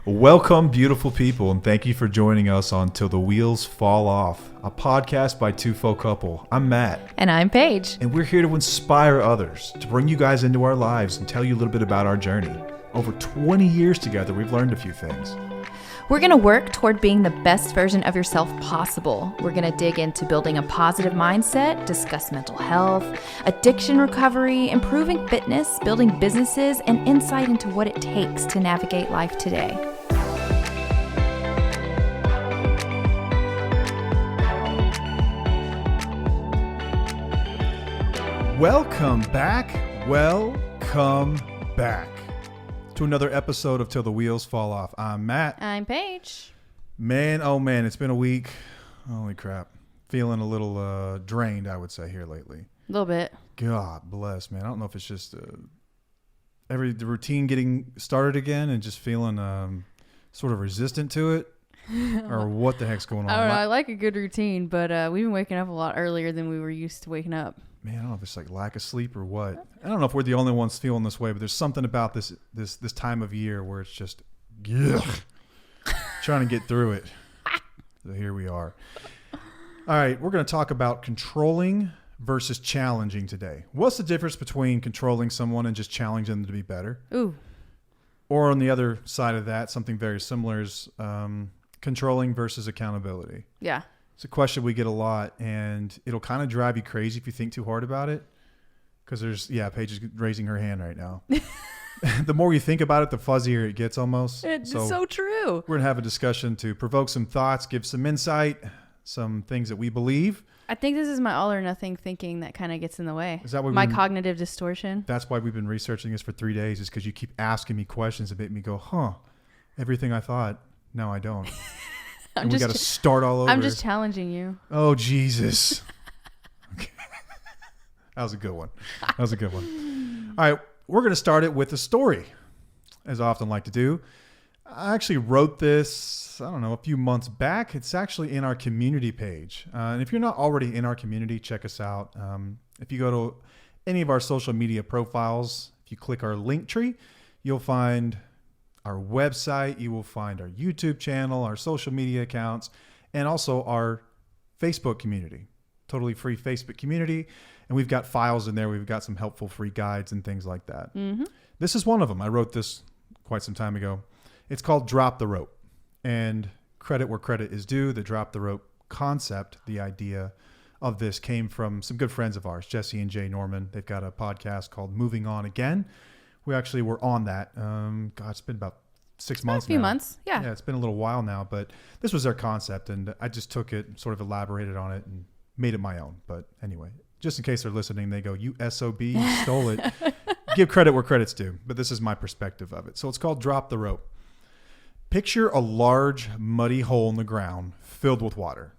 Welcome, beautiful people, and thank you for joining us on Till the Wheels Fall Off, a podcast by Two Folk Couple. I'm Matt. And I'm Paige. And we're here to inspire others, to bring you guys into our lives and tell you a little bit about our journey. Over 20 years together, we've learned a few things. We're going to work toward being the best version of yourself possible. We're going to dig into building a positive mindset, discuss mental health, addiction recovery, improving fitness, building businesses, and insight into what it takes to navigate life today. Welcome back to another episode of Till the Wheels Fall Off. I'm Matt. I'm Paige. Man, oh man, it's been a week. Holy crap. Feeling a little drained, I would say, here lately. A little bit. God bless, man. I don't know if it's just the routine getting started again and just feeling sort of resistant to it, or what the heck's going on. I don't know. I like a good routine, but we've been waking up a lot earlier than we were used to waking up. Man, I don't know if it's like lack of sleep or what. I don't know if we're the only ones feeling this way, but there's something about this time of year where it's just trying to get through it. So here we are. All right, we're going to talk about controlling versus challenging today. What's the difference between controlling someone and just challenging them to be better? Ooh. Or on the other side of that, something very similar is controlling versus accountability. Yeah. It's a question we get a lot, and it'll kind of drive you crazy if you think too hard about it. Because Paige is raising her hand right now. The more you think about it, the fuzzier it gets almost. It's so true. We're going to have a discussion to provoke some thoughts, give some insight, some things that we believe. I think this is my all or nothing thinking that kind of gets in the way. Is that what my cognitive distortion? That's why we've been researching this for 3 days, is because you keep asking me questions that make me go, everything I thought, now I don't. And we got to start all over. I'm just challenging you. Oh, Jesus. Okay. That was a good one. All right. We're going to start it with a story, as I often like to do. I actually wrote this, a few months back. It's actually in our community page. And if you're not already in our community, check us out. If you go to any of our social media profiles, if you click our link tree, you'll find our website, you will find our YouTube channel, our social media accounts, and also our Facebook community. Totally free Facebook community. And we've got files in there. We've got some helpful free guides and things like that. Mm-hmm. This is one of them. I wrote this quite some time ago. It's called Drop the Rope. And credit where credit is due. The Drop the Rope concept, the idea of this came from some good friends of ours, Jesse and Jay Norman. They've got a podcast called Moving On Again. We actually were on that. It's been about 6 months now. A few months, yeah. Yeah, it's been a little while now, but this was their concept, and I just took it, sort of elaborated on it, and made it my own. But anyway, just in case they're listening, they go, you SOB, you stole it. Give credit where credit's due, but this is my perspective of it. So it's called Drop the Rope. Picture a large, muddy hole in the ground filled with water.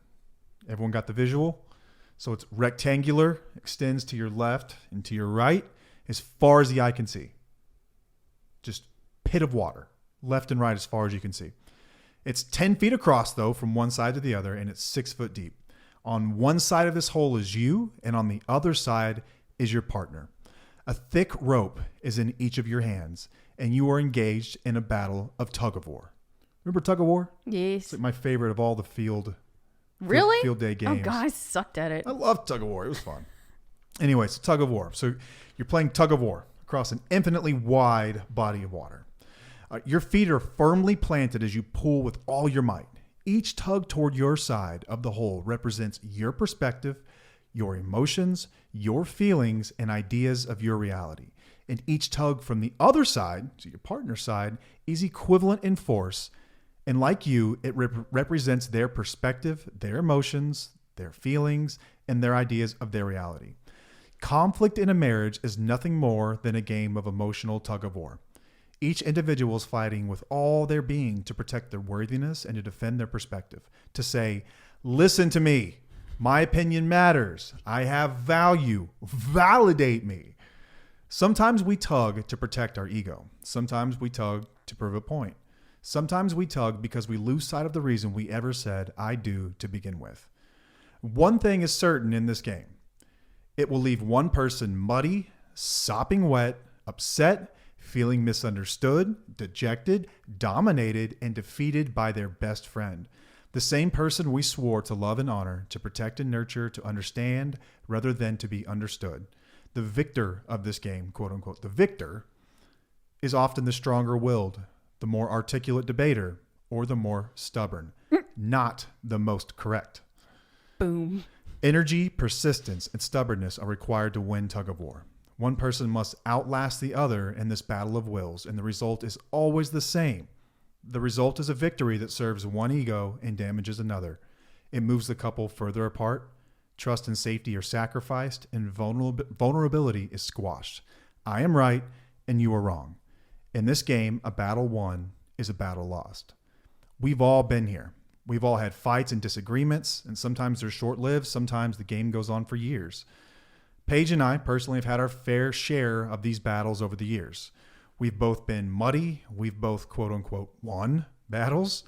Everyone got the visual? So it's rectangular, extends to your left and to your right, as far as the eye can see. Just pit of water, left and right as far as you can see. It's 10 feet across, though, from one side to the other, and it's 6 foot deep. On one side of this hole is you, and on the other side is your partner. A thick rope is in each of your hands, and you are engaged in a battle of tug of war. Remember tug of war? Yes. It's like my favorite of all the field day games. Oh, God, I sucked at it. I love tug of war. It was fun. Anyway, so tug of war. So you're playing tug of war across an infinitely wide body of water. Your feet are firmly planted as you pull with all your might. Each tug toward your side of the hole represents your perspective, your emotions, your feelings, and ideas of your reality. And each tug from the other side, so your partner's side, is equivalent in force. And like you, it represents their perspective, their emotions, their feelings, and their ideas of their reality. Conflict in a marriage is nothing more than a game of emotional tug of war. Each individual is fighting with all their being to protect their worthiness and to defend their perspective. To say, listen to me. My opinion matters. I have value. Validate me. Sometimes we tug to protect our ego. Sometimes we tug to prove a point. Sometimes we tug because we lose sight of the reason we ever said, I do, to begin with. One thing is certain in this game. It will leave one person muddy, sopping wet, upset, feeling misunderstood, dejected, dominated, and defeated by their best friend. The same person we swore to love and honor, to protect and nurture, to understand rather than to be understood. The victor of this game, quote unquote, the victor, is often the stronger willed, the more articulate debater, or the more stubborn, not the most correct. Boom. Energy, persistence, and stubbornness are required to win tug of war. One person must outlast the other in this battle of wills, and the result is always the same. The result is a victory that serves one ego and damages another. It moves the couple further apart. Trust and safety are sacrificed, and vulnerability is squashed. I am right, and you are wrong. In this game, a battle won is a battle lost. We've all been here. We've all had fights and disagreements, and sometimes they're short-lived. Sometimes the game goes on for years. Paige and I personally have had our fair share of these battles over the years. We've both been muddy. We've both, quote unquote, won battles.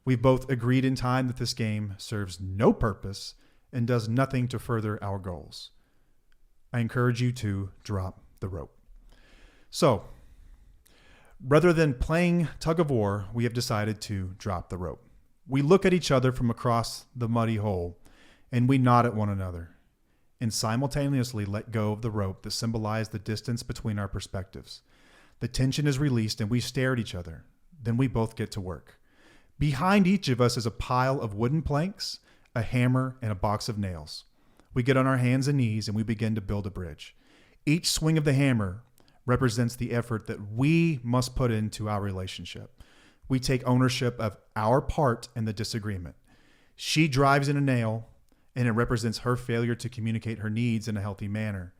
We've both agreed in time that this game serves no purpose and does nothing to further our goals. I encourage you to drop the rope. So, rather than playing tug of war, we have decided to drop the rope. We look at each other from across the muddy hole, and we nod at one another and simultaneously let go of the rope that symbolized the distance between our perspectives. The tension is released, and we stare at each other. Then we both get to work. Behind each of us is a pile of wooden planks, a hammer, and a box of nails. We get on our hands and knees, and we begin to build a bridge. Each swing of the hammer represents the effort that we must put into our relationship. We take ownership of our part in the disagreement. She drives in a nail, and it represents her failure to communicate her needs in a healthy manner.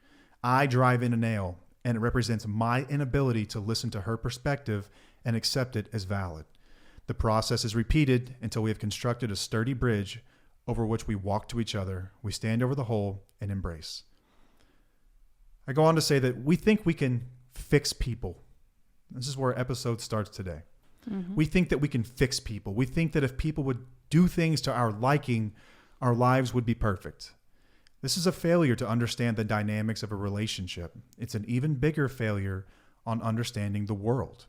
I drive in a nail, and it represents my inability to listen to her perspective and accept it as valid. The process is repeated until we have constructed a sturdy bridge over which we walk to each other, we stand over the hole, and embrace. I go on to say that we think we can fix people. This is where our episode starts today. Mm-hmm. We think that we can fix people. We think that if people would do things to our liking, our lives would be perfect. This is a failure to understand the dynamics of a relationship. It's an even bigger failure on understanding the world.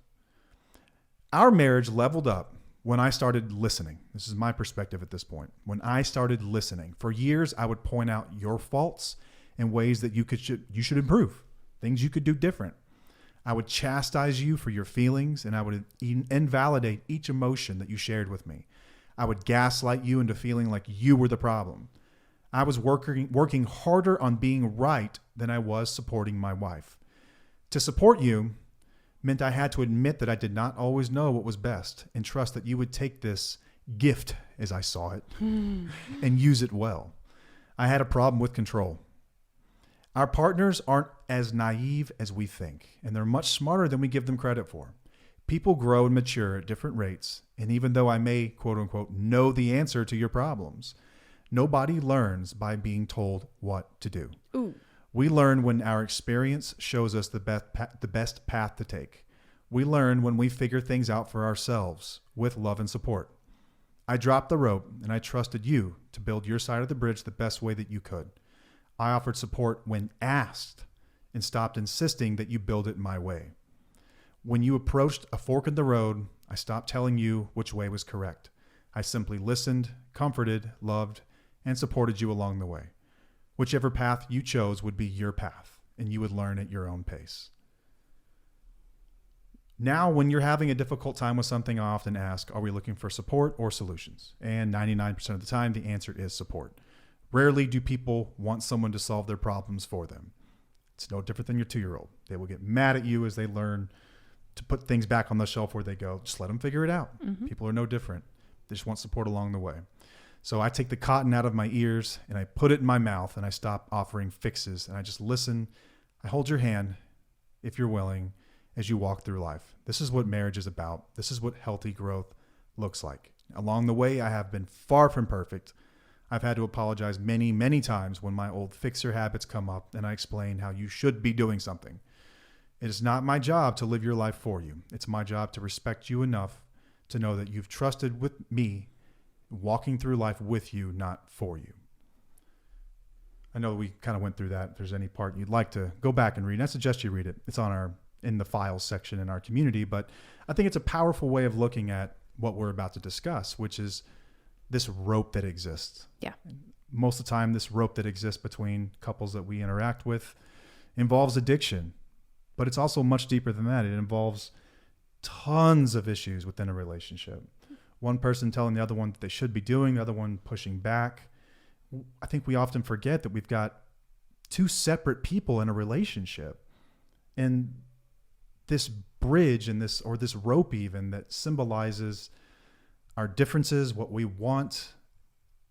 Our marriage leveled up when I started listening. This is my perspective at this point. When I started listening, for years I would point out your faults and ways that you should improve, things you could do different. I would chastise you for your feelings, and I would invalidate each emotion that you shared with me. I would gaslight you into feeling like you were the problem. I was working harder on being right than I was supporting my wife. To support you meant I had to admit that I did not always know what was best, and trust that you would take this gift, as I saw it, and use it well. I had a problem with control. Our partners aren't as naive as we think, and they're much smarter than we give them credit for. People grow and mature at different rates, and even though I may, quote unquote, know the answer to your problems, nobody learns by being told what to do. Ooh. We learn when our experience shows us the best path to take. We learn when we figure things out for ourselves with love and support. I dropped the rope, and I trusted you to build your side of the bridge the best way that you could. I offered support when asked and stopped insisting that you build it my way. When you approached a fork in the road, I stopped telling you which way was correct. I simply listened, comforted, loved, and supported you along the way. Whichever path you chose would be your path, and you would learn at your own pace. Now, when you're having a difficult time with something, I often ask, are we looking for support or solutions? And 99% of the time, the answer is support. Rarely do people want someone to solve their problems for them. It's no different than your 2-year-old. They will get mad at you as they learn to put things back on the shelf where they go. Just let them figure it out. Mm-hmm. People are no different. They just want support along the way. So I take the cotton out of my ears and I put it in my mouth, and I stop offering fixes, and I just listen. I hold your hand, if you're willing, as you walk through life. This is what marriage is about. This is what healthy growth looks like. Along the way, I have been far from perfect. I've had to apologize many, many times when my old fixer habits come up and I explain how you should be doing something. It is not my job to live your life for you. It's my job to respect you enough to know that you've trusted with me, walking through life with you, not for you. I know we kind of went through that. If there's any part you'd like to go back and read, I suggest you read it. It's on our in the files section in our community. But I think it's a powerful way of looking at what we're about to discuss, which is this rope that exists. Yeah. Most of the time, this rope that exists between couples that we interact with involves addiction, but it's also much deeper than that. It involves tons of issues within a relationship. One person telling the other one that they should be doing, the other one pushing back. I think we often forget that we've got two separate people in a relationship, and this bridge and this rope even that symbolizes our differences, what we want.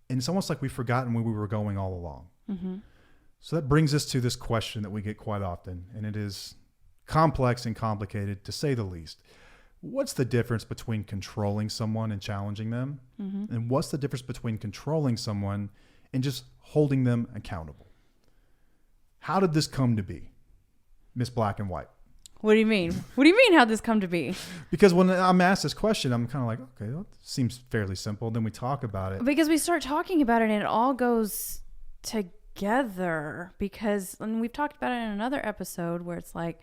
And it's almost like we've forgotten where we were going all along. Mm-hmm. So that brings us to this question that we get quite often, and it is complex and complicated to say the least. What's the difference between controlling someone and challenging them? Mm-hmm. And what's the difference between controlling someone and just holding them accountable? How did this come to be, Miss Black and White? What do you mean? What do you mean, how'd this come to be? Because when I'm asked this question, I'm kind of like, okay, that seems fairly simple. Then we talk about it. Because we start talking about it and it all goes together. Because, and we've talked about it in another episode where it's like,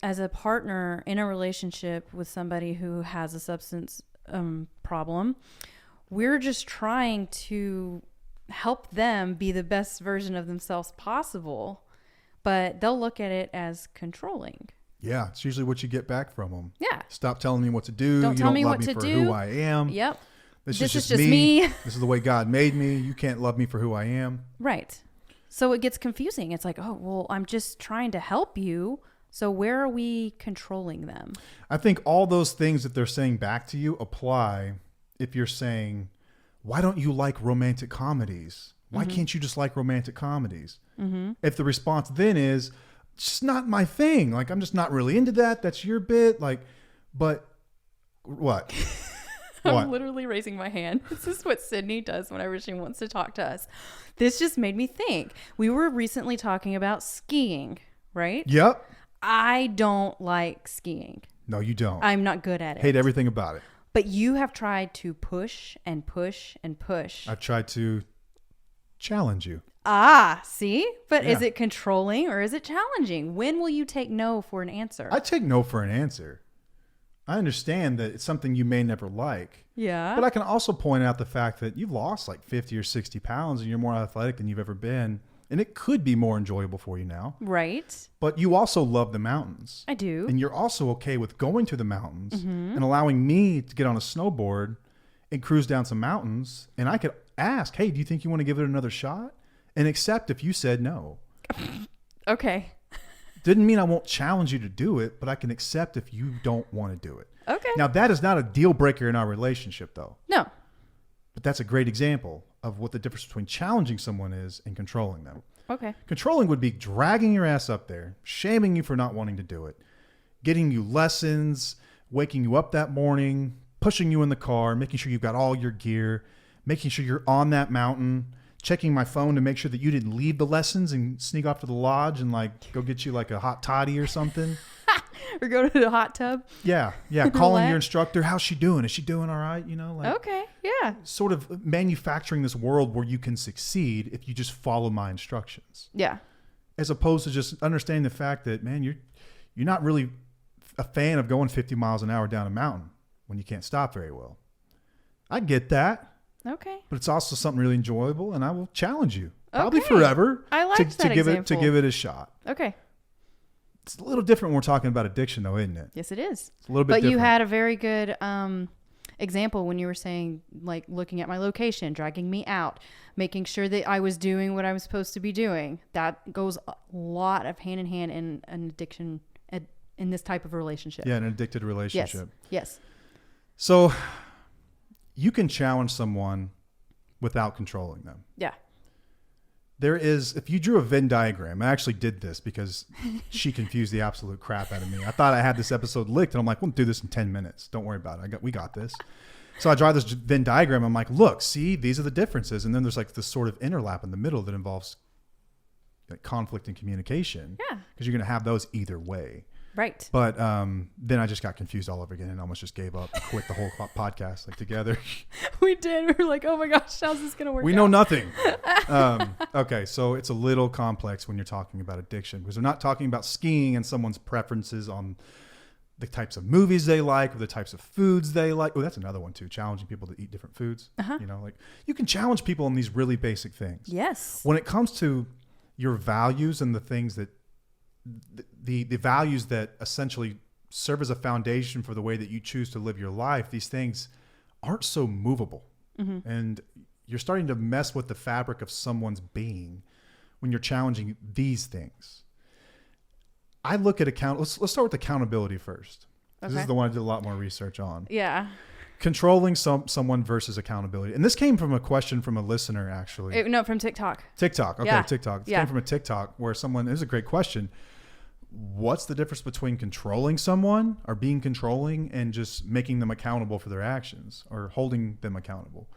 as a partner in a relationship with somebody who has a substance problem, we're just trying to help them be the best version of themselves possible. But they'll look at it as controlling. Yeah, it's usually what you get back from them. Yeah. Stop telling me what to do. Don't tell me love what me to for do. who I am. Yep. This is just me. This is the way God made me. You can't love me for who I am. Right. So it gets confusing. It's like, oh, well, I'm just trying to help you. So where are we controlling them? I think all those things that they're saying back to you apply if you're saying, why don't you like romantic comedies? Why can't you just like romantic comedies? Mm-hmm. If the response then is, it's just not my thing. Like, I'm just not really into that. That's your bit. Like, but what? I'm literally raising my hand. This is what Sydney does whenever she wants to talk to us. This just made me think. We were recently talking about skiing, right? Yep. I don't like skiing. No, you don't. I'm not good at it. Hate everything about it. But you have tried to push and push and push. I've tried to challenge you. Ah, see? But Yeah. Is it controlling or is it challenging? When will you take no for an answer? I take no for an answer. I understand that it's something you may never like. Yeah. But I can also point out the fact that you've lost like 50 or 60 pounds and you're more athletic than you've ever been. And it could be more enjoyable for you now. Right. But you also love the mountains. I do. And you're also okay with going to the mountains and allowing me to get on a snowboard and cruise down some mountains. And I could ask, hey, do you think you want to give it another shot? And accept if you said no. Okay. Didn't mean I won't challenge you to do it, but I can accept if you don't want to do it. Okay. Now, that is not a deal breaker in our relationship, though. No. But that's a great example of what the difference between challenging someone is and controlling them. Okay. Controlling would be dragging your ass up there, shaming you for not wanting to do it, getting you lessons, waking you up that morning, pushing you in the car, making sure you've got all your gear, making sure you're on that mountain, checking my phone to make sure that you didn't leave the lessons and sneak off to the lodge and like go get you like a hot toddy or something. Or go to the hot tub. Yeah. Calling your instructor. How's she doing? Is she doing all right? You know, like okay. Yeah. sort of manufacturing this world where you can succeed if you just follow my instructions. Yeah. As opposed to just understanding the fact that, man, you're not really a fan of going 50 miles an hour down a mountain when you can't stop very well. I get that. Okay. But it's also something really enjoyable, and I will challenge you. Probably Okay. forever. I liked that give example. to give it a shot. Okay. It's a little different when we're talking about addiction, though, isn't it? Yes, it is. It's a little bit But different. you had a very good example when you were saying, like, looking at my location, dragging me out, making sure that I was doing what I was supposed to be doing. That goes a lot of hand in hand in an addiction, in this type of relationship. Yeah, an addicted relationship. Yes. So you can challenge someone without controlling them. Yeah. There is, if you drew a Venn diagram, I actually did this because she confused the absolute crap out of me. I thought I had this episode licked, and I'm like, we'll do this in 10 minutes. Don't worry about it. We got this. So I draw this Venn diagram. I'm like, look, see, these are the differences. And then there's like this sort of interlap in the middle that involves like conflict and communication. Yeah. Because you're going to have those either way. Right. But then I just got confused all over again and almost just gave up and quit the whole podcast like together. We did. We were like, oh my gosh, how's this going to work We out? know nothing. Okay, so it's a little complex when you're talking about addiction because we're not talking about skiing and someone's preferences on the types of movies they like or the types of foods they like. Oh, that's another one too, challenging people to eat different foods. You know, like you can challenge people on these really basic things. Yes. When it comes to your values and the things that the values that essentially serve as a foundation for the way that you choose to live your life, these things aren't so movable. And you're starting to mess with the fabric of someone's being when you're challenging these things. I look at let's start with accountability first. Okay. This is the one I did a lot more research on. Yeah. Controlling someone versus accountability. And this came from a question from a listener, actually. No, from TikTok. TikTok. Okay, yeah. TikTok. It came from a TikTok where someone, it was a great question. What's the difference between controlling someone or being controlling and just making them accountable for their actions or holding them accountable?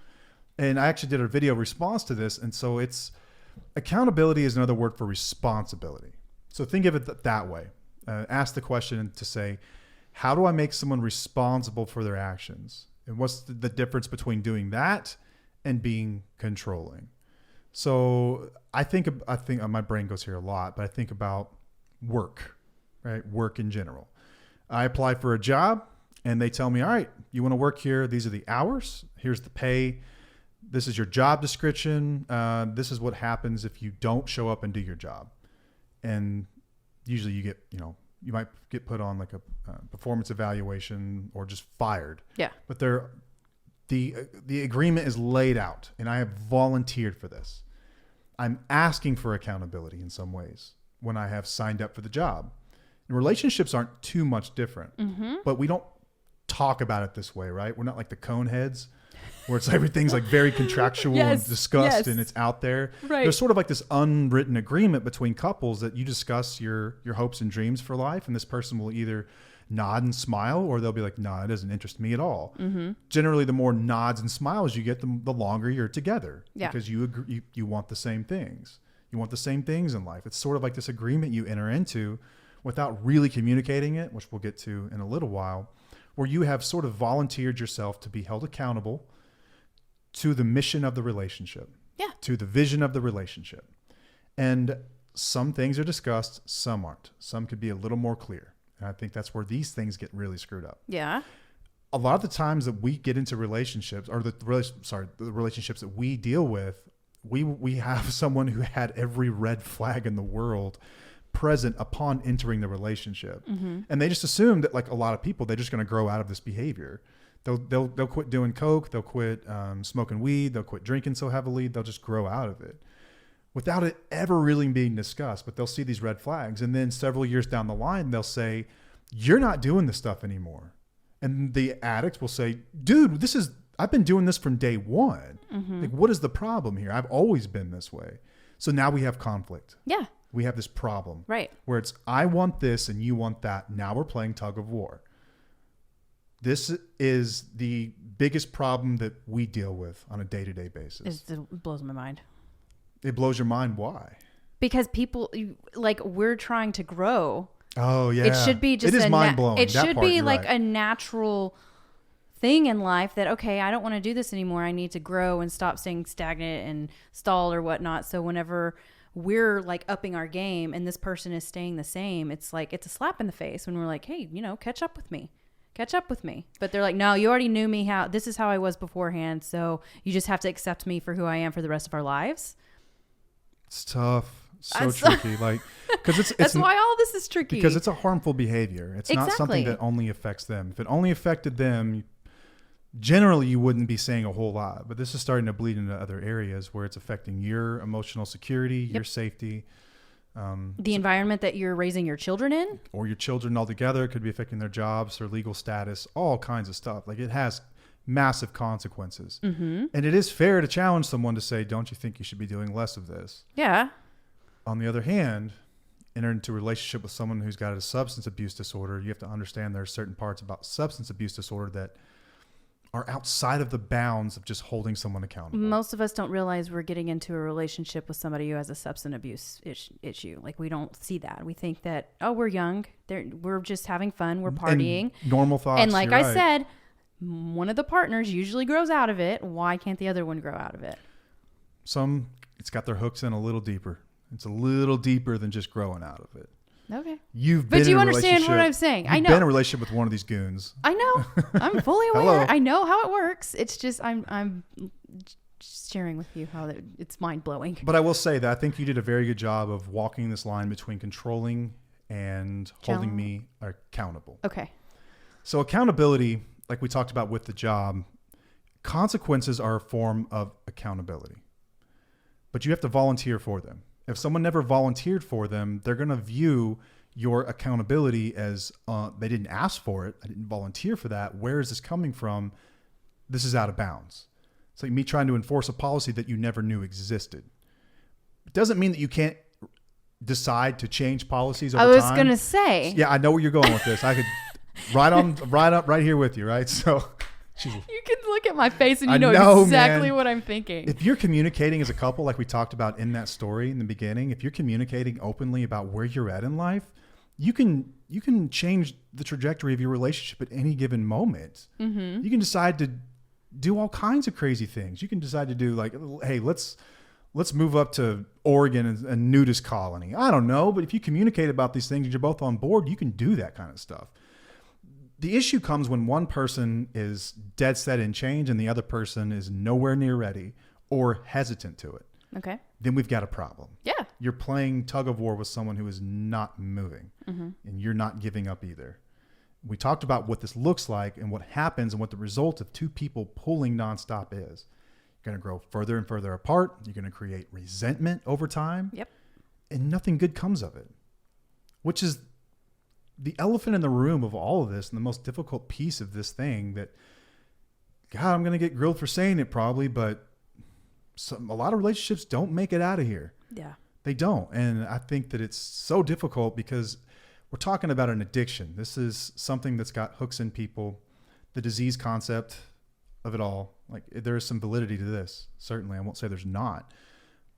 And I actually did a video response to this. And so accountability is another word for responsibility. So think of it that way. Ask the question to say, how do I make someone responsible for their actions? And what's the difference between doing that and being controlling? So I think my brain goes here a lot, but I think about work, right? Work in general. I apply for a job and they tell me, all right, you want to work here. These are the hours. Here's the pay. This is your job description. This is what happens if you don't show up and do your job. And usually you might get put on like a performance evaluation or just fired. Yeah. But the agreement is laid out and I have volunteered for this. I'm asking for accountability in some ways when I have signed up for the job. And relationships aren't too much different, but we don't talk about it this way, right? We're not like the cone heads where it's everything's like very contractual and discussed and it's out there. Right. There's sort of like this unwritten agreement between couples that you discuss your hopes and dreams for life. And this person will either nod and smile or they'll be like, no, it doesn't interest me at all. Generally, the more nods and smiles you get, the longer you're together because you agree, you want the same things. You want the same things in life. It's sort of like this agreement you enter into without really communicating it, which we'll get to in a little while, where you have sort of volunteered yourself to be held accountable to the mission of the relationship, to the vision of the relationship. And some things are discussed, some aren't. Some could be a little more clear. And I think that's where these things get really screwed up. Yeah. A lot of the times that we get into relationships, or the relationships that we deal with, we have someone who had every red flag in the world present upon entering the relationship. And they just assume that, like a lot of people, they're just going to grow out of this behavior. They'll quit doing coke. They'll quit smoking weed. They'll quit drinking so heavily. They'll just grow out of it without it ever really being discussed. But they'll see these red flags. And then several years down the line, they'll say, you're not doing this stuff anymore. And the addict will say, dude, I've been doing this from day one. Like, what is the problem here? I've always been this way. So now we have conflict. Yeah. We have this problem. Right. Where it's, I want this and you want that. Now we're playing tug of war. This is the biggest problem that we deal with on a day-to-day basis. It blows my mind. It blows your mind. Why? Because people, like, we're trying to grow. Oh, yeah. It should be just it is mind-blowing. It that should part, be like right. a natural thing in life that, okay, I don't want to do this anymore. I need to grow and stop staying stagnant and stall or whatnot. So whenever we're like upping our game and this person is staying the same, it's like, it's a slap in the face when we're like, hey, catch up with me. But they're like, no, you already knew me. This is how I was beforehand. So you just have to accept me for who I am for the rest of our lives. It's tough. So tricky. Like, because it's that's why all this is tricky. Because it's a harmful behavior. It's not something that only affects them. If it only affected them, generally you wouldn't be saying a whole lot. But this is starting to bleed into other areas where it's affecting your emotional security, your safety. The environment that you're raising your children in, or your children altogether. It could be affecting their jobs, their legal status, all kinds of stuff. Like, it has massive consequences. And it is fair to challenge someone to say, don't you think you should be doing less of this? Yeah. On the other hand, enter into a relationship with someone who's got a substance abuse disorder. You have to understand there are certain parts about substance abuse disorder that are outside of the bounds of just holding someone accountable. Most of us don't realize we're getting into a relationship with somebody who has a substance abuse issue. Like, we don't see that. We think that, oh, we're young. We're just having fun. We're partying. And normal thoughts. And like I right. said, one of the partners usually grows out of it. Why can't the other one grow out of it? It's got their hooks in a little deeper. It's a little deeper than just growing out of it. Okay. But you understand what I'm saying? I know. You've been in a relationship with one of these goons. I know. I'm fully aware. I know how it works. It's just I'm sharing with you how it's mind blowing. But I will say that I think you did a very good job of walking this line between controlling and holding me accountable. Okay. So accountability, like we talked about with the job, consequences are a form of accountability. But you have to volunteer for them. If someone never volunteered for them, they're going to view your accountability as they didn't ask for it. I didn't volunteer for that. Where is this coming from? This is out of bounds. It's like me trying to enforce a policy that you never knew existed. It doesn't mean that you can't decide to change policies over time. I was going to say. Yeah, I know where you're going with this. I could right here with you, right? So you can look at my face and you know exactly what I'm thinking. If you're communicating as a couple, like we talked about in that story in the beginning, if you're communicating openly about where you're at in life, you can change the trajectory of your relationship at any given moment. Mm-hmm. You can decide to do all kinds of crazy things. You can decide to do like, hey, let's move up to Oregon and a nudist colony. I don't know, but if you communicate about these things and you're both on board, you can do that kind of stuff. The issue comes when one person is dead set in change and the other person is nowhere near ready or hesitant to it. Okay. Then we've got a problem. Yeah. You're playing tug of war with someone who is not moving, and you're not giving up either. We talked about what this looks like and what happens and what the result of two people pulling nonstop is. You're going to grow further and further apart. You're going to create resentment over time. Yep. And nothing good comes of it, which is the elephant in the room of all of this and the most difficult piece of this thing that, God, I'm going to get grilled for saying it probably, but a lot of relationships don't make it out of here. Yeah. They don't. And I think that it's so difficult because we're talking about an addiction. This is something that's got hooks in people. The disease concept of it all, like there is some validity to this. Certainly. I won't say there's not,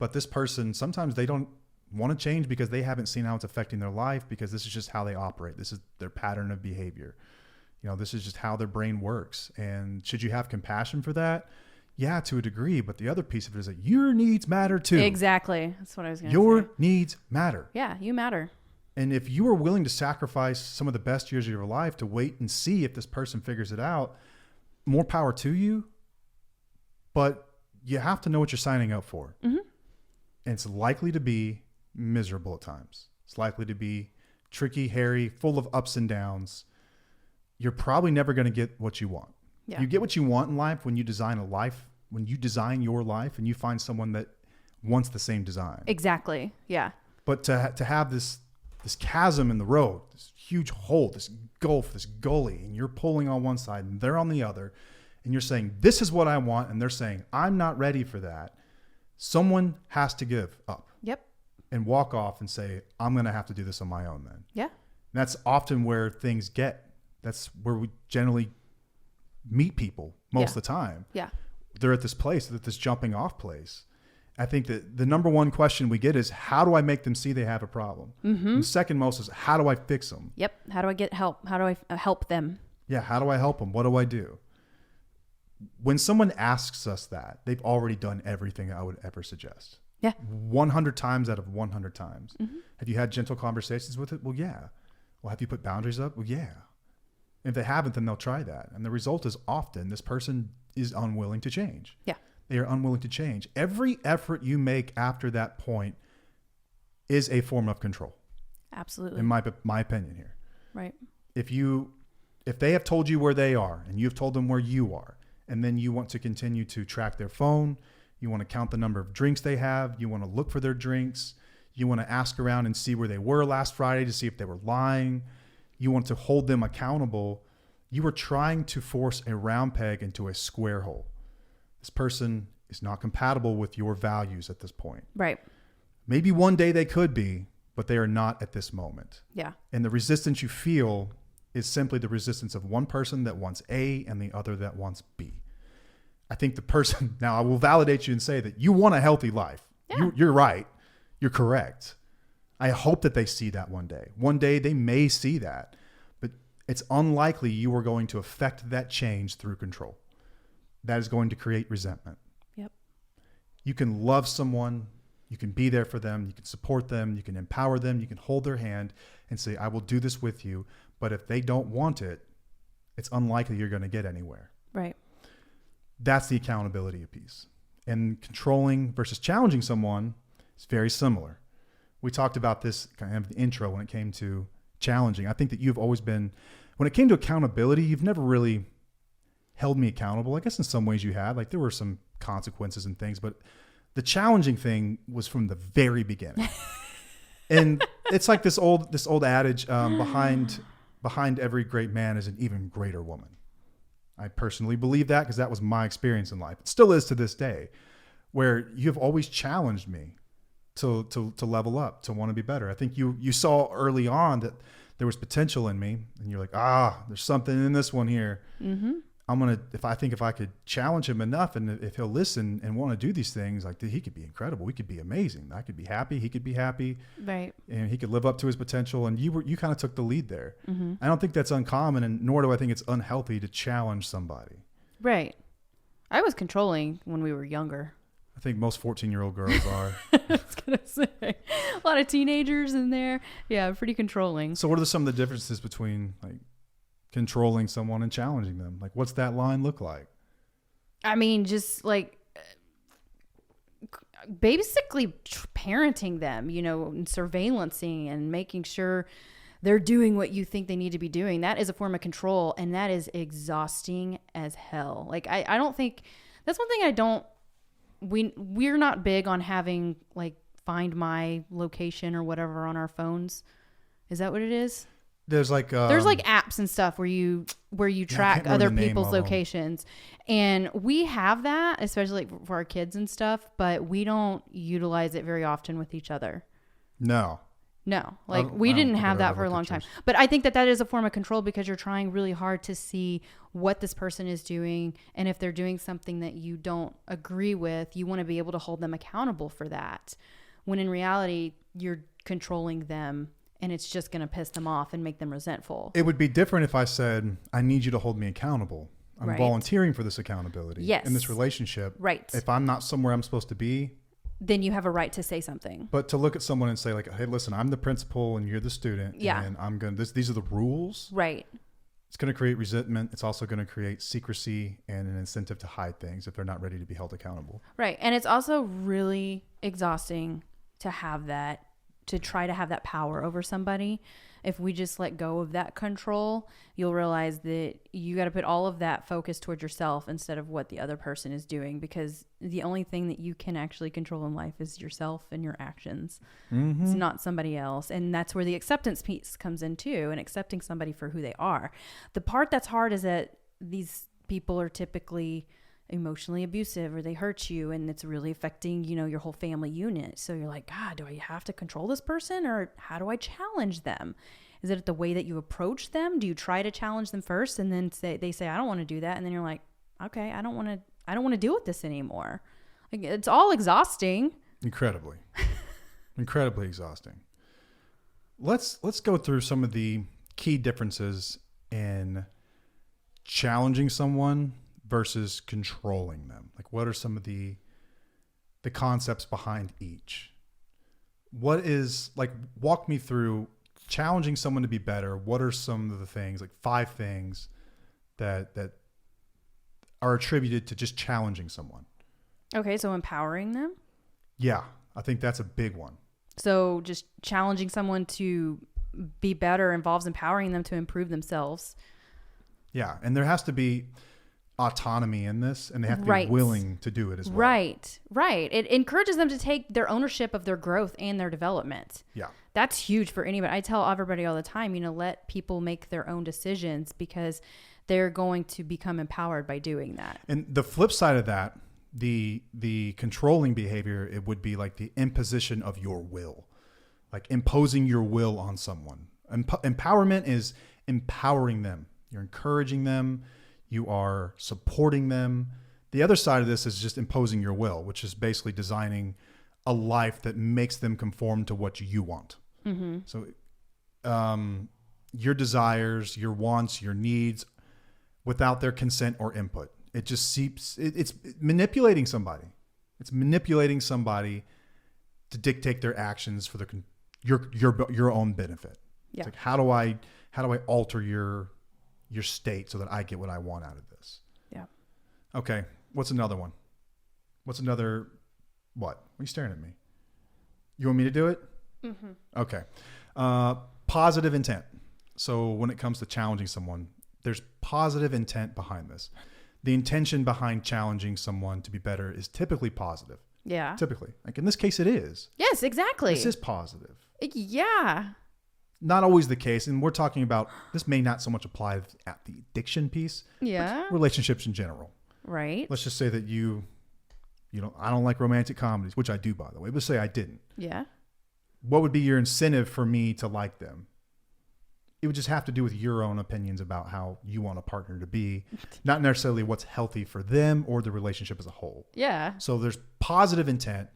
but this person, sometimes they don't want to change because they haven't seen how it's affecting their life, because this is just how they operate. This is their pattern of behavior. This is just how their brain works. And should you have compassion for that? Yeah, to a degree. But the other piece of it is that your needs matter too. Exactly. That's what I was going to say. Your needs matter. Yeah, you matter. And if you are willing to sacrifice some of the best years of your life to wait and see if this person figures it out, more power to you. But you have to know what you're signing up for. Mm-hmm. And it's likely to be miserable at times. It's likely to be tricky, hairy, full of ups and downs. You're probably never going to get what you want. Yeah. You get what you want in life when you design your life and you find someone that wants the same design. Exactly. Yeah. But to have this chasm in the road, this huge hole, this gulf, this gully, and you're pulling on one side and they're on the other, and you're saying, this is what I want, and they're saying, I'm not ready for that. Someone has to give up. Yep. And walk off and say, I'm going to have to do this on my own then. Yeah. And that's often where things get. That's where we generally meet people most of the time. Yeah. They're at this place, at this jumping off place. I think that the number one question we get is, how do I make them see they have a problem? Mm-hmm. And second most is, how do I fix them? Yep. How do I get help? How do I help them? Yeah. How do I help them? What do I do? When someone asks us that, they've already done everything I would ever suggest. Yeah. 100 times out of 100 times. Mm-hmm. Have you had gentle conversations with it? Well, yeah. Well, have you put boundaries up? Well, yeah. If they haven't, then they'll try that. And the result is often this person is unwilling to change. Yeah. They are unwilling to change. Every effort you make after that point is a form of control. Absolutely. In my opinion here. Right. If they have told you where they are and you've told them where you are, and then you want to continue to track their phone, you want to count the number of drinks they have, you want to look for their drinks, you want to ask around and see where they were last Friday to see if they were lying, you want to hold them accountable, you are trying to force a round peg into a square hole. This person is not compatible with your values at this point. Right. Maybe one day they could be, but they are not at this moment. Yeah. And the resistance you feel is simply the resistance of one person that wants A and the other that wants B. I think the person, now I will validate you and say that you want a healthy life. Yeah. You're right. You're correct. I hope that they see that one day. One day they may see that, but it's unlikely you are going to affect that change through control. That is going to create resentment. Yep. You can love someone, you can be there for them, you can support them, you can empower them, you can hold their hand and say, I will do this with you. But if they don't want it, it's unlikely you're going to get anywhere. Right. That's the accountability piece. And controlling versus challenging someone is very similar. We talked about this kind of the intro when it came to challenging. I think that you've always been, when it came to accountability, you've never really held me accountable. I guess in some ways you have. Like there were some consequences and things, but the challenging thing was from the very beginning. And it's like this old adage, behind every great man is an even greater woman. I personally believe that because that was my experience in life. It still is to this day, where you've always challenged me to level up, to want to be better. I think you saw early on that there was potential in me, and you're like, there's something in this one here. Mm-hmm. If I could challenge him enough, and if he'll listen and want to do these things, like he could be incredible. We could be amazing. I could be happy. He could be happy. Right. And he could live up to his potential. And you kind of took the lead there. Mm-hmm. I don't think that's uncommon, and nor do I think it's unhealthy to challenge somebody. Right. I was controlling when we were younger. I think most 14-year-old girls are. I was going to say. A lot of teenagers in there. Yeah, pretty controlling. So what are some of the differences between like controlling someone and challenging them? Like, what's that line look like? I mean, just like basically parenting them, and surveillancing and making sure they're doing what you think they need to be doing. That is a form of control, and that is exhausting as hell. Like, I don't think that's one thing we're not big on having like find my location or whatever on our phones. Is that what it is? There's like apps and stuff where you track other people's locations, and we have that, especially like for our kids and stuff, but we don't utilize it very often with each other. No, like we didn't have that for a long time. But I think that is a form of control because you're trying really hard to see what this person is doing, and if they're doing something that you don't agree with, you want to be able to hold them accountable for that. When in reality, you're controlling them. And it's just going to piss them off and make them resentful. It would be different if I said, I need you to hold me accountable. I'm right. volunteering for this accountability in this relationship. Right. If I'm not somewhere I'm supposed to be, then you have a right to say something. But to look at someone and say like, hey, listen, I'm the principal and you're the student. Yeah. And these are the rules. Right. It's going to create resentment. It's also going to create secrecy and an incentive to hide things if they're not ready to be held accountable. Right. And it's also really exhausting to try to have that power over somebody. If we just let go of that control, you'll realize that you got to put all of that focus towards yourself instead of what the other person is doing, because the only thing that you can actually control in life is yourself and your actions. Mm-hmm. It's not somebody else. And that's where the acceptance piece comes in too, and accepting somebody for who they are. The part that's hard is that these people are typically emotionally abusive, or they hurt you, and it's really affecting, your whole family unit. So you're like, God, do I have to control this person, or how do I challenge them? Is it the way that you approach them? Do you try to challenge them first and then they say, I don't want to do that. And then you're like, okay, I don't want to deal with this anymore. Like, it's all exhausting. Incredibly exhausting. Let's go through some of the key differences in challenging someone versus controlling them. Like, what are some of the concepts behind each? What is, like, walk me through challenging someone to be better. What are some of the things, like 5 things that are attributed to just challenging someone? Okay, so empowering them? Yeah, I think that's a big one. So just challenging someone to be better involves empowering them to improve themselves. Yeah, and there has to be autonomy in this, and they have to be willing to do it as well. Right. It encourages them to take their ownership of their growth and their development. Yeah. That's huge for anybody. I tell everybody all the time, let people make their own decisions, because they're going to become empowered by doing that. And the flip side of that, the controlling behavior, it would be like the imposition of your will, like imposing your will on someone. Empowerment is empowering them. You're encouraging them. You are supporting them. The other side of this is just imposing your will, which is basically designing a life that makes them conform to what you want. Mm-hmm. So your desires, your wants, your needs, without their consent or input. It just seeps. It's manipulating somebody. It's manipulating somebody to dictate their actions for your own benefit. Yeah. It's like, how do I alter your state so that I get what I want out of this? Yeah. Okay. What's another one? What? What are you staring at me? You want me to do it? Mm-hmm. Okay. Positive intent. So when it comes to challenging someone, there's positive intent behind this. The intention behind challenging someone to be better is typically positive. Yeah. Typically. Like in this case, it is. Yes, exactly. This is positive. Yeah. Not always the case. And we're talking about, this may not so much apply at the addiction piece. Yeah. But relationships in general. Right. Let's just say that I don't like romantic comedies, which I do, by the way. Let's say I didn't. Yeah. What would be your incentive for me to like them? It would just have to do with your own opinions about how you want a partner to be, not necessarily what's healthy for them or the relationship as a whole. Yeah. So there's positive intent.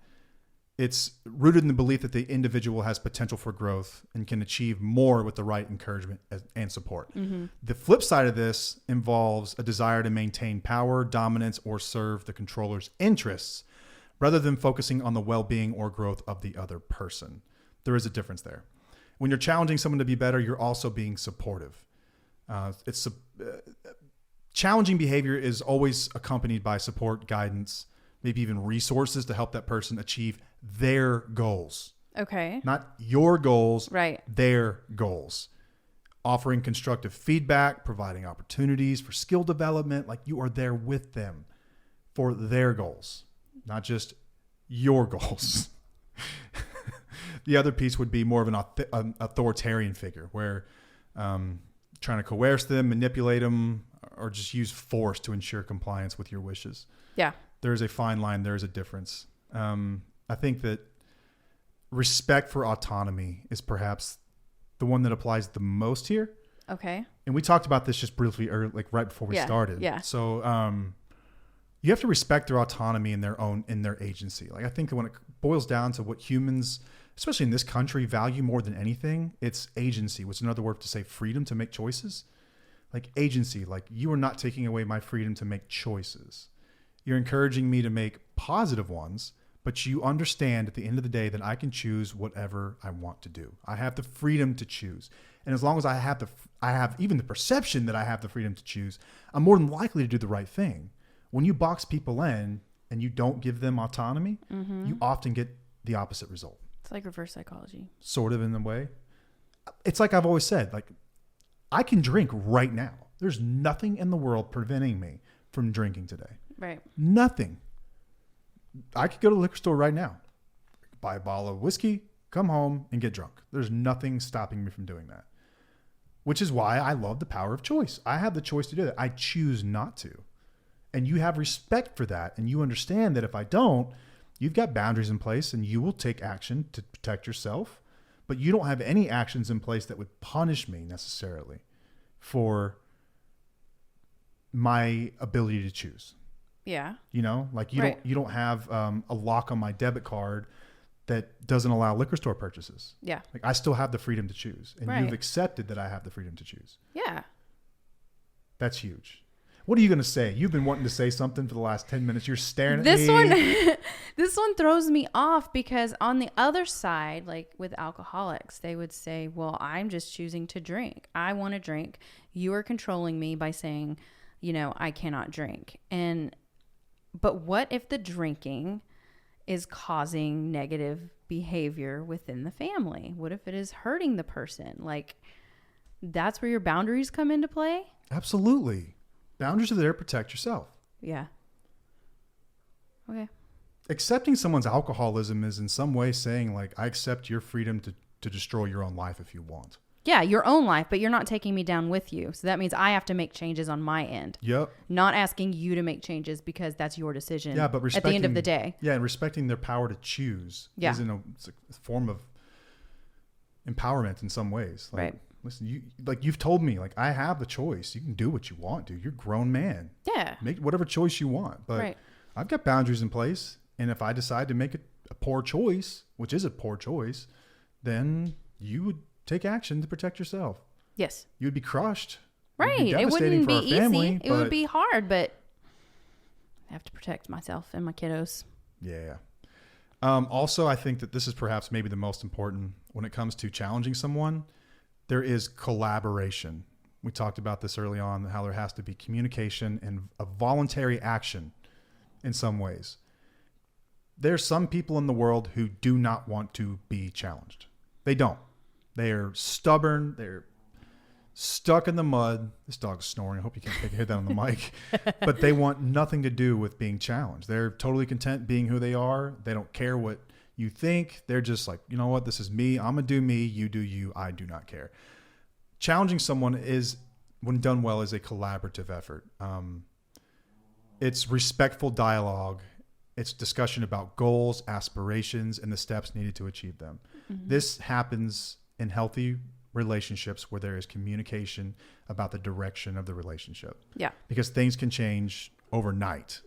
It's rooted in the belief that the individual has potential for growth and can achieve more with the right encouragement and support. Mm-hmm. The flip side of this involves a desire to maintain power, dominance, or serve the controller's interests rather than focusing on the well-being or growth of the other person. There is a difference there. When you're challenging someone to be better, you're also being supportive. Challenging behavior is always accompanied by support, guidance, maybe even resources to help that person achieve their goals. Okay. Not your goals, right? Their goals. Offering constructive feedback, providing opportunities for skill development, like you are there with them for their goals, not just your goals. The other piece would be more of an authoritarian figure where trying to coerce them, manipulate them, or just use force to ensure compliance with your wishes. Yeah. There's a fine line. There's a difference. I think that respect for autonomy is perhaps the one that applies the most here. Okay. And we talked about this just briefly, like right before we started. Yeah. So you have to respect their autonomy in their agency. Like I think that when it boils down to what humans, especially in this country, value more than anything, it's agency, which is another word to say freedom to make choices. Like agency, like you are not taking away my freedom to make choices. You're encouraging me to make positive ones, but you understand at the end of the day that I can choose whatever I want to do. I have the freedom to choose. And as long as I have even the perception that I have the freedom to choose, I'm more than likely to do the right thing. When you box people in and you don't give them autonomy, you often get the opposite result. It's like reverse psychology. Sort of in a way. It's like I've always said, like I can drink right now. There's nothing in the world preventing me from drinking today. Right. Nothing. I could go to the liquor store right now, buy a bottle of whiskey, come home and get drunk. There's nothing stopping me from doing that, which is why I love the power of choice. I have the choice to do that. I choose not to. And you have respect for that. And you understand that if I don't, you've got boundaries in place and you will take action to protect yourself, but you don't have any actions in place that would punish me necessarily for my ability to choose. Yeah. You know, like you don't have a lock on my debit card that doesn't allow liquor store purchases. Yeah. Like I still have the freedom to choose, and you've accepted that I have the freedom to choose. Yeah. That's huge. What are you going to say? You've been wanting to say something for the last 10 minutes. You're staring at me. This one throws me off because on the other side, like with alcoholics, they would say, well, I'm just choosing to drink. I want to drink. You are controlling me by saying, I cannot drink. But what if the drinking is causing negative behavior within the family? What if it is hurting the person? Like, that's where your boundaries come into play? Absolutely. Boundaries are there to protect yourself. Yeah. Okay. Accepting someone's alcoholism is in some way saying, like, I accept your freedom to destroy your own life if you want. Yeah, your own life, but you're not taking me down with you. So that means I have to make changes on my end. Yep. Not asking you to make changes because that's your decision. Yeah, but at the end of the day. Yeah, and respecting their power to choose is it's a form of empowerment in some ways. Like, right. listen, you've told me, like, I have the choice. You can do what you want, dude. You're a grown man. Yeah. Make whatever choice you want. But Right. I've got boundaries in place. And if I decide to make a poor choice, which is a poor choice, then you would take action to protect yourself. Yes. You would be crushed. Right. It It wouldn't be easy. Family, It would be hard, but I have to protect myself and my kiddos. Yeah. Also, I think that this is perhaps maybe the most important when it comes to challenging someone. There is collaboration. We talked about this early on, how there has to be communication and a voluntary action in some ways. There's some people in the world who do not want to be challenged. They don't. They are stubborn. They're stuck in the mud. This dog's snoring. I hope you can't hear that on the mic. But they want nothing to do with being challenged. They're totally content being who they are. They don't care what you think. They're just like, you know what? This is me. I'm going to do me. You do you. I do not care. Challenging someone is, when done well, is a collaborative effort. It's respectful dialogue. It's discussion about goals, aspirations, and the steps needed to achieve them. Mm-hmm. This happens in healthy relationships where there is communication about the direction of the relationship. Yeah. Because things can change overnight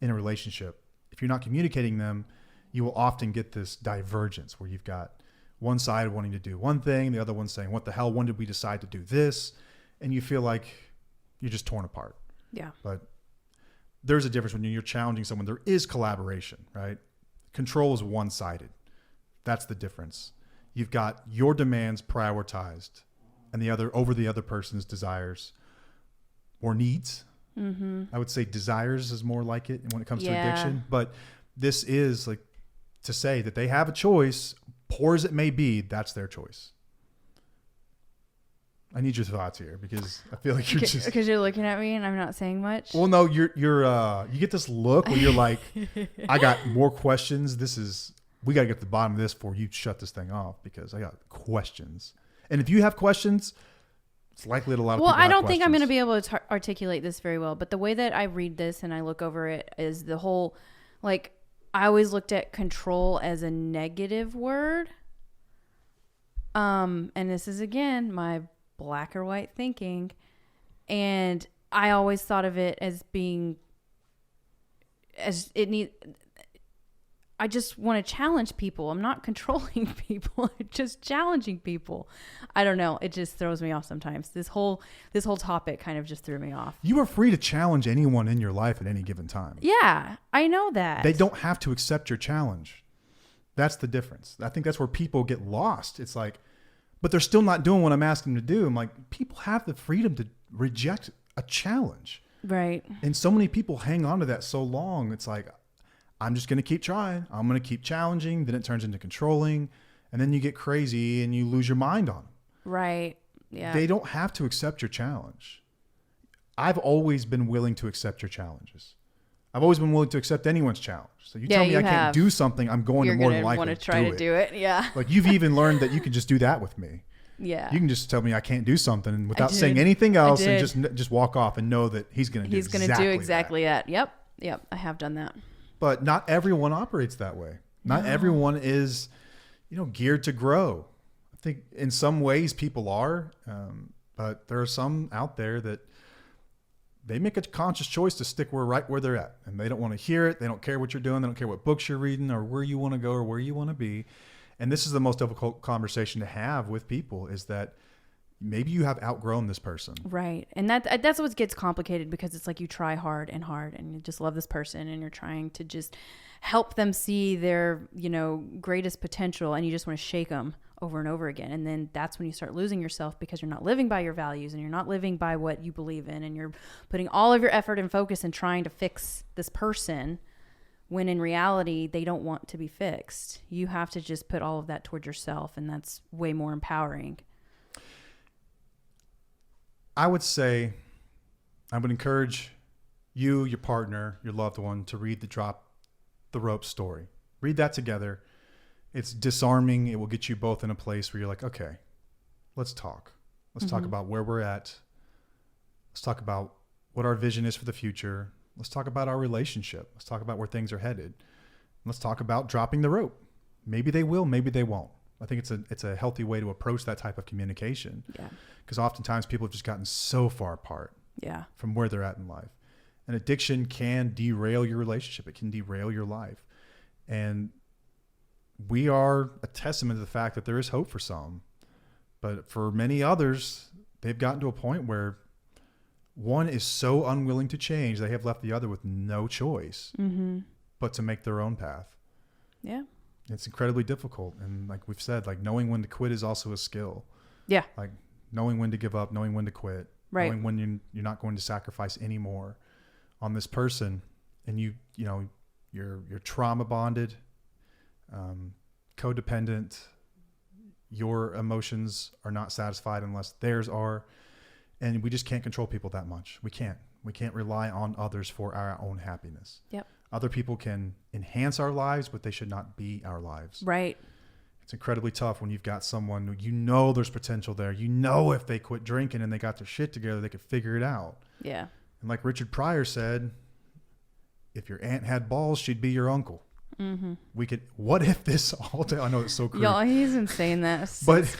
in a relationship. If you're not communicating them, you will often get this divergence where you've got one side wanting to do one thing, the other one saying, what the hell, when did we decide to do this? And you feel like you're just torn apart. Yeah. But there's a difference when you're challenging someone. There is collaboration, right? Control is one-sided. That's the difference. You've got your demands prioritized and the other over the other person's desires or needs. Mm-hmm. I would say desires is more like it when it comes to addiction. But this is like to say that they have a choice, poor as it may be, that's their choice. I need your thoughts here because I feel like you're just because you're looking at me and I'm not saying much. Well, no, you get this look where you're like, I got more questions. We got to get to the bottom of this before you shut this thing off because I got questions. And if you have questions, it's likely that a lot of people have I don't think I'm going to questions. be able to articulate this very well, but the way that I read this and I look over it is the whole, like, I always looked at control as a negative word. And this is, again, my black or white thinking. And I always thought of it as being, I just want to challenge people. I'm not controlling people. I'm just challenging people. I don't know. It just throws me off sometimes. This whole topic kind of just threw me off. You are free to challenge anyone in your life at any given time. Yeah, I know that. They don't have to accept your challenge. That's the difference. I think that's where people get lost. It's like, but they're still not doing what I'm asking them to do. I'm like, people have the freedom to reject a challenge. Right. And so many people hang on to that so long. It's like, I'm just going to keep trying. I'm going to keep challenging. Then it turns into controlling. And then you get crazy and you lose your mind on them. Right. Yeah. They don't have to accept your challenge. I've always been willing to accept your challenges. I've always been willing to accept anyone's challenge. So you tell me I can't do something, I'm going You're to more than likely want to try to do it. Yeah. Like you've even learned that you can just do that with me. Yeah. You can just tell me I can't do something and without saying anything else and just walk off and know that he's going to do exactly that. Yep. I have done that. But not everyone operates that way. Not everyone is, geared to grow. I think in some ways people are, but there are some out there that they make a conscious choice to stick right where they're at, and they don't want to hear it. They don't care what you're doing. They don't care what books you're reading or where you want to go or where you want to be. And this is the most difficult conversation to have with people is that maybe you have outgrown this person. Right. And that's what gets complicated because it's like you try hard and you just love this person and you're trying to just help them see their, greatest potential and you just want to shake them over and over again. And then that's when you start losing yourself because you're not living by your values and you're not living by what you believe in and you're putting all of your effort and focus in trying to fix this person when in reality they don't want to be fixed. You have to just put all of that toward yourself, and that's way more empowering. I would encourage you, your partner, your loved one to read the Drop the Rope story. Read that together. It's disarming. It will get you both in a place where you're like, okay, let's talk. Let's talk about where we're at. Let's talk about what our vision is for the future. Let's talk about our relationship. Let's talk about where things are headed. Let's talk about dropping the rope. Maybe they will, maybe they won't. I think it's a healthy way to approach that type of communication. Yeah. Because oftentimes people have just gotten so far apart Yeah. from where they're at in life. And addiction can derail your relationship. It can derail your life. And we are a testament to the fact that there is hope for some. But for many others, they've gotten to a point where one is so unwilling to change, they have left the other with no choice but to make their own path. Yeah. It's incredibly difficult. And like we've said, like knowing when to quit is also a skill. Yeah. Like knowing when to give up, knowing when to quit, Right. knowing when you're not going to sacrifice anymore on this person. And you're trauma bonded, codependent. Your emotions are not satisfied unless theirs are. And we just can't control people that much. We can't rely on others for our own happiness. Yep. Other people can enhance our lives, but they should not be our lives. Right. It's incredibly tough when you've got someone who there's potential there. If they quit drinking and they got their shit together, they could figure it out. Yeah. And like Richard Pryor said, if your aunt had balls, she'd be your uncle. What if this all day? I know it's so crazy. Y'all, he's been saying that But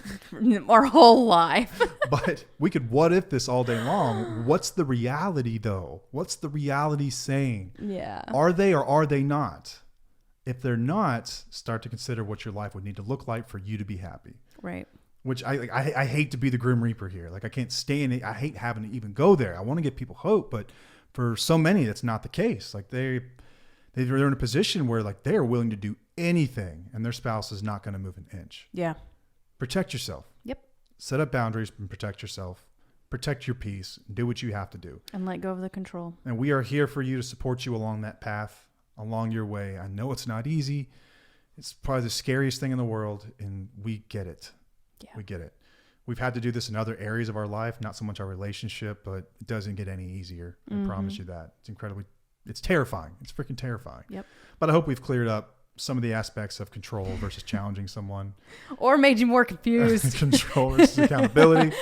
our whole life. But we could what if this all day long. What's the reality though? What's the reality saying? Yeah. Are they or are they not? If they're not, start to consider what your life would need to look like for you to be happy. Right. Which I hate to be the Grim Reaper here. Like I can't stand it. I hate having to even go there. I want to give people hope, but for so many, that's not the case. Like they're in a position where like they are willing to do anything and their spouse is not going to move an inch. Yeah. Protect yourself. Yep. Set up boundaries and protect yourself. Protect your peace. Do what you have to do. And let go of the control. And we are here for you to support you along that path, along your way. I know it's not easy. It's probably the scariest thing in the world, and we get it. Yeah. We get it. We've had to do this in other areas of our life, not so much our relationship, but it doesn't get any easier. I promise you that. It's terrifying. It's freaking terrifying. Yep. But I hope we've cleared up some of the aspects of control versus challenging someone. Or made you more confused. Control versus accountability.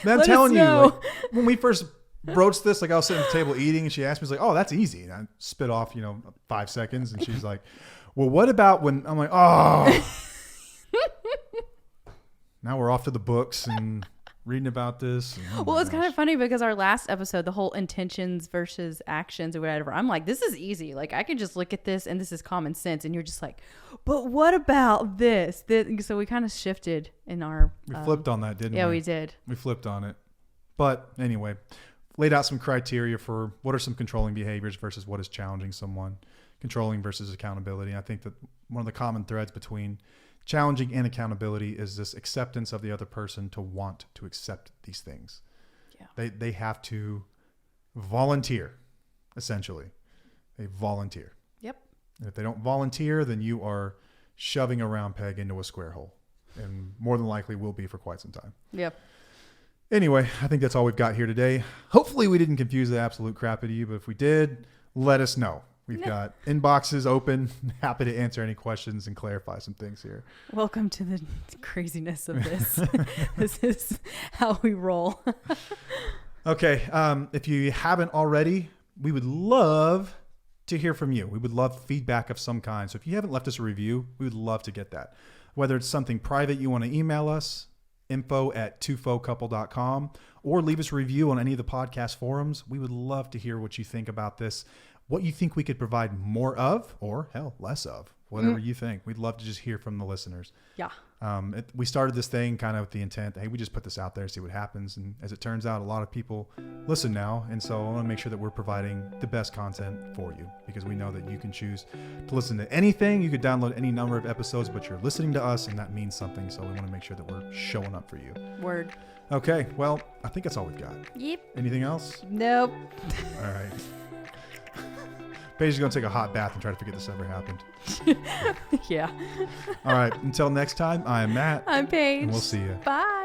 Man, I'm telling you, like, when we first broached this, like I was sitting at the table eating and she asked me, like, oh, that's easy. And I spit off, 5 seconds. And she's like, well, what about when I'm like, oh, now we're off to the books and reading about this. Well, it's kind of funny because our last episode, the whole intentions versus actions or whatever, I'm like, this is easy. Like I can just look at this and this is common sense. And you're just like, but what about this? So we kind of shifted in our... We flipped on that, didn't we? Yeah, we did. We flipped on it. But anyway, laid out some criteria for what are some controlling behaviors versus what is challenging someone, controlling versus accountability. And I think that one of the common threads between challenging and accountability is this acceptance of the other person to want to accept these things. Yeah. They have to volunteer, essentially. They volunteer. Yep. And if they don't volunteer, then you are shoving a round peg into a square hole, and more than likely will be for quite some time. Yep. Anyway, I think that's all we've got here today. Hopefully we didn't confuse the absolute crap out of you, but if we did, let us know. We've got inboxes open. Happy to answer any questions and clarify some things here. Welcome to the craziness of this. This is how we roll. Okay. If you haven't already, we would love to hear from you. We would love feedback of some kind. So if you haven't left us a review, we would love to get that. Whether it's something private you want to email us, info@twofocouple.com, or leave us a review on any of the podcast forums. We would love to hear what you think about this, what you think we could provide more of, or hell, less of, whatever you think. We'd love to just hear from the listeners. Yeah. We started this thing kind of with the intent, hey, we just put this out there, see what happens. And as it turns out, a lot of people listen now. And so I want to make sure that we're providing the best content for you, because we know that you can choose to listen to anything. You could download any number of episodes, but you're listening to us and that means something. So we want to make sure that we're showing up for you. Word. Okay. Well, I think that's all we've got. Yep. Anything else? Nope. All right. Paige's going to take a hot bath and try to forget this ever happened. Yeah. All right. Until next time, I'm Matt. I'm Paige. And we'll see you. Bye.